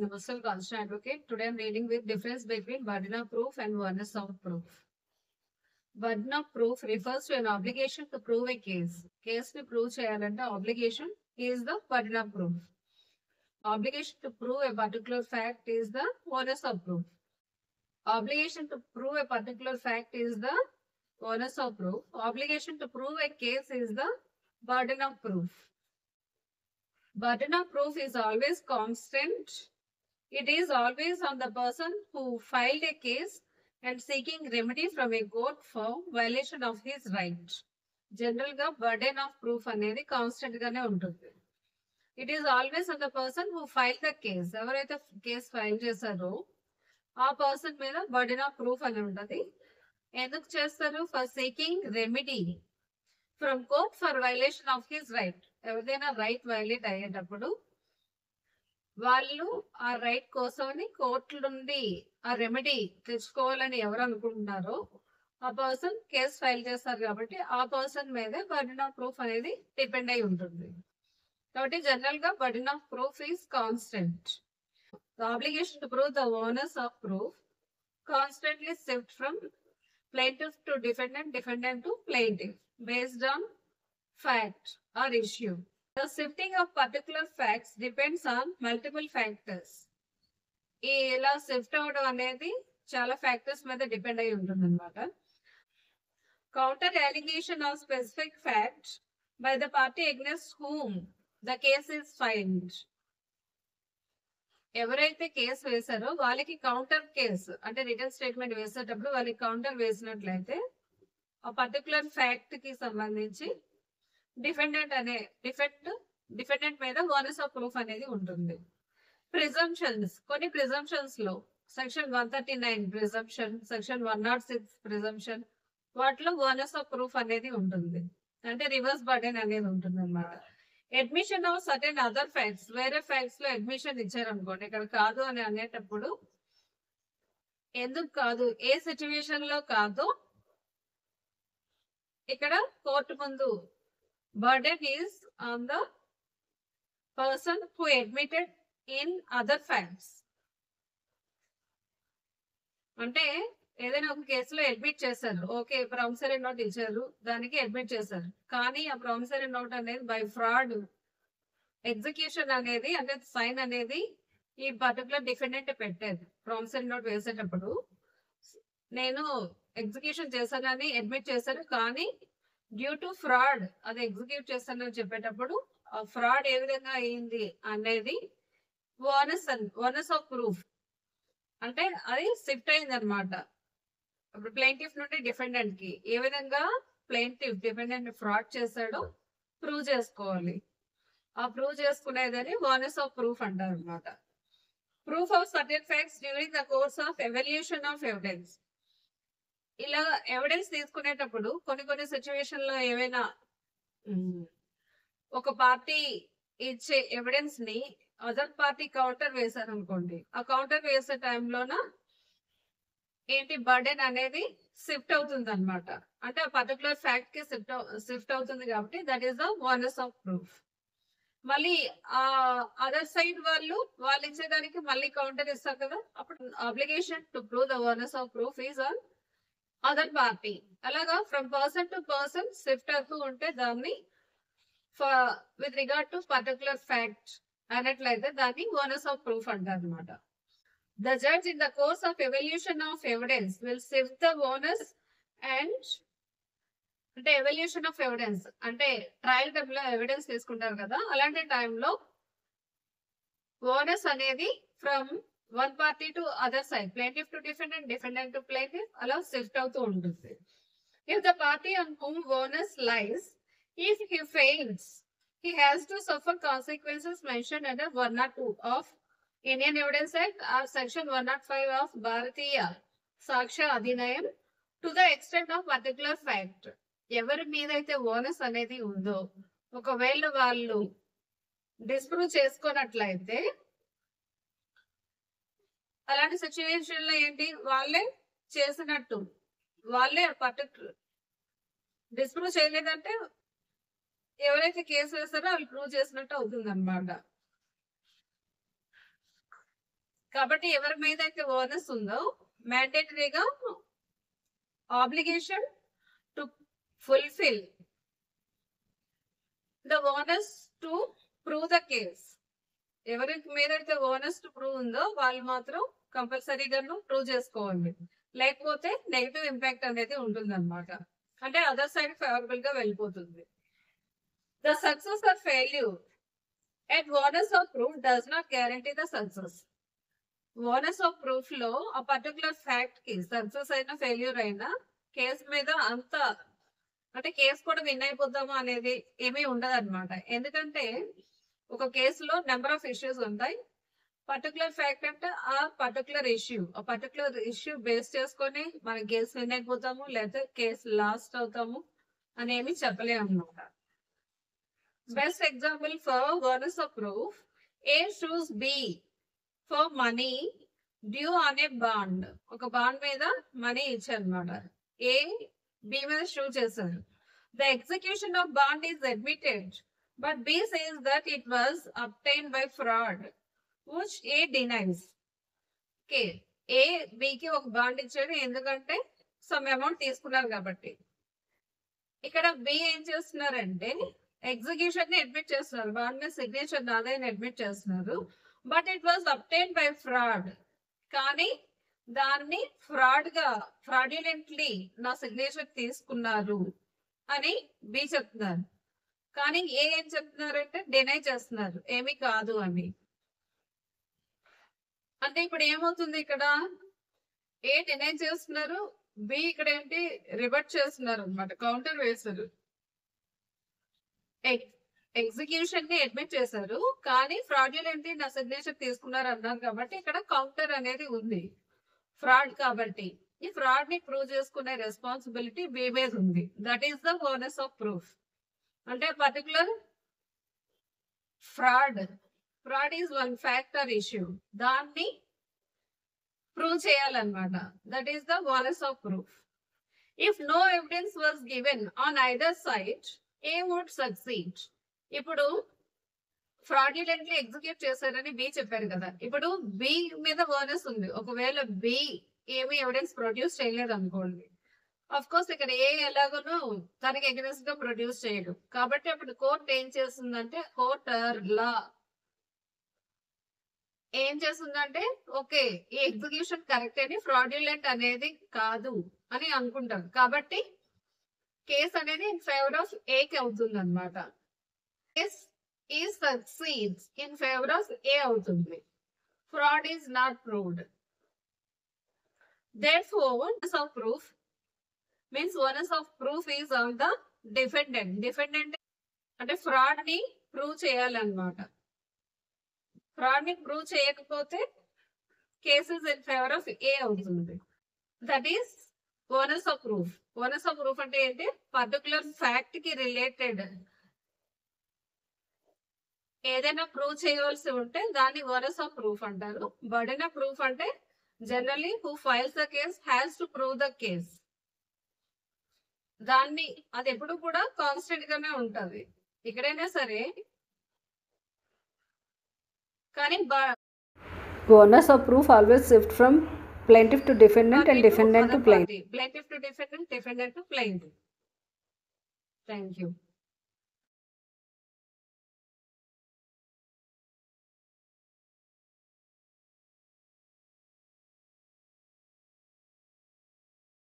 Namaste, Constant Advocate. Today I'm dealing with difference between burden of proof and onus of proof. Burden of proof refers to an obligation to prove a case. Case ni prove cheyalante obligation is the burden of proof. Obligation to prove a particular fact is the onus of proof. Obligation to prove a particular fact is the onus of proof. Obligation to prove a case is the burden of proof. Burden of proof is always constant. It is always on the person who filed a case and seeking remedy from a court for violation of his right. General ga burden of proof అనేది constant గానే ఉంటుంది. It is always on the person who filed the case. ఎవరైతే case file చేశారో ఆ person మీద burden of proof అని ఉంటుంది. ఎందుకు చేస్తారు? For seeking remedy from court for violation of his right. ఎవరిదైనా రైట్ వైలేట్ అయ్యేటప్పుడు వాళ్ళు ఆ రైట్ కోసమని కోర్టు నుండి ఆ రెమెడీ తెచ్చుకోవాలని ఎవరు అనుకుంటున్నారో ఆ పర్సన్ కేసు ఫైల్ చేస్తారు కాబట్టి ఆ పర్సన్ మీదే బర్డెన్ ఆఫ్ ప్రూఫ్ అనేది డిపెండ్ అయి ఉంటుంది. కాబట్టి జనరల్ గా burden of proof is constant. The obligation to prove the onus of proof constantly shift from plaintiff to defendant, defendant to plaintiff based on fact or issue. The shifting of particular facts depends on multiple factors. ఇలా shift అవడం అనేది చాలా factors మీద depend అయి ఉంటుంది అనమాట. Counter allegation of specific fact by the party against whom the case is filed. ఎవరైతే case వేశారో వాళ్ళకి కౌంటర్ కేసు అంటే రిటర్న్ స్టేట్మెంట్ వేసేటప్పుడు వాళ్ళకి కౌంటర్ వేసినట్లయితే ఆ పర్టికులర్ ఫ్యాక్ట్ కి సంబంధించి డిఫెండెంట్ మీద ఓనస్ ఆఫ్ ప్రూఫ్ అనేది ఉంటుంది. ప్రిజంప్షన్స్, కొన్ని ప్రిజంప్షన్స్ లో సెక్షన్ 139 ప్రిజంప్షన్, సెక్షన్ 106 ప్రిజంప్షన్, వాటిలో ఓనస్ ఆఫ్ ప్రూఫ్ అనేది ఉంటుంది. అంటే రివర్స్ బర్డెన్ అనేది ఉంటుంది అనమాట. Admission of certain other facts, వేరే ఫ్యాక్ట్స్ లో అడ్మిషన్ ఇచ్చారనుకోండి, ఇక్కడ కాదు అని అనేటప్పుడు ఎందుకు కాదు, ఏ సిచ్యువేషన్ లో కాదు, ఇక్కడ కోర్టు ముందు burden is on the person who admitted in other facts. అంటే ఏదైనా ఒక కేసులో అడ్మిట్ చేశారు, ఓకే ప్రామిసరీ నోట్ ఇచ్చారు, దానికి అడ్మిట్ చేశారు, కానీ ఆ ప్రామిసరీ నోట్ అనేది బై ఫ్రాడ్ ఎగ్జిక్యూషన్ అనేది అంటే సైన్ అనేది ఈ పర్టికులర్ డిఫెండెంట్ పెట్టేది. ప్రామిసరీ నోట్ వేసేటప్పుడు నేను ఎగ్జిక్యూషన్ చేశానని అడ్మిట్ చేశాను, కానీ డ్యూ టు ఫ్రాడ్ అది ఎగ్జిక్యూట్ చేస్తానని చెప్పేటప్పుడు ఆ ఫ్రాడ్ ఏ విధంగా అయింది అనేది ఓనస్ ఆఫ్ ప్రూఫ్ అంటే అది షిఫ్ట్ అయింది అనమాట. ఇప్పుడు ప్లెయింటిఫ్ నుండి డిఫెండెంట్ కి ఏ విధంగా ప్లెయింటిఫ్ డిఫెండెంట్ ఫ్రాడ్ చేశాడో ప్రూవ్ చేసుకోవాలి. ఆ ప్రూవ్ చేసుకునేదని ఓనస్ ఆఫ్ ప్రూఫ్ అంటారు అనమాట. Proof of certain facts during the course of evolution of evidence. ఇలా ఎవిడెన్స్ తీసుకునేటప్పుడు కొన్ని సిచ్యువేషన్ లో ఏవైనా ఒక పార్టీ ఇచ్చే ఎవిడెన్స్ ని అదర్ పార్టీ కౌంటర్ వేశారు అనుకోండి, ఆ కౌంటర్ వేసే టైంలోన ఏంటి బర్డెన్ అనేది షిఫ్ట్ అవుతుంది అనమాట. అంటే ఆ పర్టికులర్ ఫ్యాక్ట్ కి షిఫ్ట్ అవుతుంది కాబట్టి that is the onus of proof. మళ్ళీ ఆ అదర్ సైడ్ వాళ్ళు ఇచ్చేదానికి మళ్ళీ కౌంటర్ ఇస్తారు కదా, అప్పుడు obligation to prove the onus of proof is on other party. అలాగా from person to person shift అవుతూ ఉంటే దాన్ని with regard to particular fact అన్నట్లయితే దాన్ని ఓనస్ ఆఫ్ ప్రూఫ్ అంటారు అనమాట. The judge in the course of evaluation of evidence will shift the onus and అంటే evolution of evidence అంటే ట్రయల్ టైంలో ఎవిడెన్స్ తీసుకుంటారు కదా, అలాంటి టైంలో ఓనస్ అనేది from one party to other side, plaintiff to defendant, defendant to plaintiff, అలా shift అవుతూ ఉంటుంది. If the party on whom onus lies, if he fails, he has to suffer consequences mentioned under 102 of Indian Evidence Act or Section 105 of Bharatiya Saksha Adhinayam to the extent of particular fact. ఎవరి మీద అయితే onus అనేది ఉందో ఒకవేళ వాళ్ళు disprove చేసుకున్నట్లయితే అలాంటి situation లో ఏంటి, వాళ్ళే చేసినట్టు, వాళ్ళే పర్టికులర్ డిస్ప్రూవ్ చేయలేదంటే ఎవరైతే కేసు వేస్తారో వాళ్ళు ప్రూవ్ చేసినట్టు అవుతుంది అనమాట. కాబట్టి ఎవరి మీద అయితే ఓనస్ ఉందో మ్యాండేటరీగా obligation to fulfil the onus to prove the case. ఎవరి మీద అయితే ఓనస్ టు ప్రూవ్ ఉందో వాళ్ళు మాత్రం కంపల్సరీగాను ప్రూవ్ చేసుకోవాలి, లేకపోతే నెగిటివ్ ఇంపాక్ట్ అనేది ఉంటుంది అనమాట. అంటే అదర్ సైడ్ ఫేవరబుల్ గా వెళ్ళిపోతుంది. The success or failure at onus of proof does not guarantee the success. Onus of proof లో ఆ పర్టికులర్ ఫ్యాక్ట్ కి సక్సెస్ అయినా ఫెయిల్యూర్ అయినా కేసు మీద అంత అంటే కేసు కూడా విన్ అయిపోతాము అనేది ఏమీ ఉండదు అనమాట. ఎందుకంటే ఒక కేసులో నెంబర్ ఆఫ్ ఇష్యూస్ ఉంటాయి. పర్టికులర్ ఫ్యాక్ట్ అంటే ఆ పర్టికులర్ ఇష్యూ బేస్ చేసుకొని మన కేసు విన్ అయిపోతాము లేదా కేసు లాస్ట్ అవుతాము అని ఏమి చెప్పలేము అనమాట. Best example for onus of proof: A sues B for money due on a bond. ఒక బాండ్ మీద మనీ ఇచ్చారన్నమాట. A B మీద షూ చేశారు. The execution of bond is admitted, but B says that it was obtained by fraud, which A denies. Okay, A B కి ఒక bond ఇచ్చాడు ఎందుకంటే some amount తీసుకున్నారు కాబట్టి. ఇక్కడ B ఏం చేస్తున్నారంటే ఎగ్జిక్యూషన్ ని అడ్మిట్ చేస్తున్నారు, బాండ్ మీద సిగ్నేచర్ నాదే అని అడ్మిట్ చేస్తున్నారు. But it was obtained by fraud, కానీ దాన్ని ఫ్రాడ్యులెంట్లీ నా సిగ్నేచర్ తీసుకున్నారు అని బి చెప్తున్నారు. కానీ ఏ ఏం చెప్తున్నారంటే డినై చేస్తున్నారు, ఏమీ కాదు అని. అంటే ఇప్పుడు ఏమవుతుంది, ఇక్కడ ఏ డినై చేస్తున్నారు, బి ఇక్కడ ఏంటి రివర్ట్ చేస్తున్నారు అనమాట, కౌంటర్ వేశారు. ఎగ్జిక్యూషన్ ని అడ్మిట్ చేశారు కానీ ఫ్రాడ్యులెంట్ నా సిగ్నేచర్ తీసుకున్నారు అన్నారు కాబట్టి ఇక్కడ కౌంటర్ అనేది ఉంది. ఫ్రాడ్ కాబట్టి ఈ ఫ్రాడ్ ని ప్రూవ్ చేసుకునే రెస్పాన్సిబిలిటీ బి మీద ఉంది. That is the onus of proof. అంటే particular fraud is one factor issue, దాన్ని ప్రూవ్ చేయాలన్నమాట. That is the onus of proof. If no evidence was given on either side A would succeed. ఇప్పుడు fraudulently execute చేశారని B చెప్పారు కదా, ఇప్పుడు B మీద onus ఉంది. ఒకవేళ బి ఏమి ఎవిడెన్స్ ప్రొడ్యూస్ చేయలేదు అనుకోండి, అఫ్ కోర్స్ ఇక్కడ ఏ ఎలాగోనూ తనకి ఎగనెస్ట్ గా ప్రొడ్యూస్ చేయడు. కాబట్టి అప్పుడు కోర్ట్ ఏం చేస్తుందంటే ఏం చేస్తుందంటే ఓకే ఈ ఎగ్జిక్యూషన్ కరెక్ట్ అని, ఫ్రాడ్యులెంట్ అనేది కాదు అని అనుకుంటారు. కాబట్టి కేసు అనేది ఇన్ ఫేవర్ ఆఫ్ ఏకి అవుతుంది అనమాట. కేస్ ఈ సక్సీడ్స్ ఇన్ ఫేవర్ ఆఫ్ ఏ అవుతుంది. Fraud is not proved. Therefore, onus of proof means onus of proof is on the defendant. Defendant అంటే ఫ్రాడ్ ని ప్రూవ్ చేయాలన్నమాట. ఫ్రాడ్ ని ప్రూవ్ చేయకపోతే కేసెస్ ఇన్ ఫేవర్ ఆఫ్ ఏ అవుతుంది. That is onus of proof. Onus of proof అంటే ఏంటి, particular fact కి related ఏదైనా ప్రూవ్ చేయవలసి ఉంటే దాన్ని ఓనస్ ఆఫ్ ప్రూఫ్ అంటారు. బర్డెన్ ఆఫ్ ప్రూఫ్ అంటే generally who files the case has to prove the case. దాన్ని అది ఎప్పుడు కూడా కాన్స్టెంట్ గానే ఉంటది ఎక్కడైనా సరే. కానీ onus of proof always shift from plaintiff to defendant and defendant to plaintiff. Plaintiff to defendant, defendant to plaintiff. Thank you.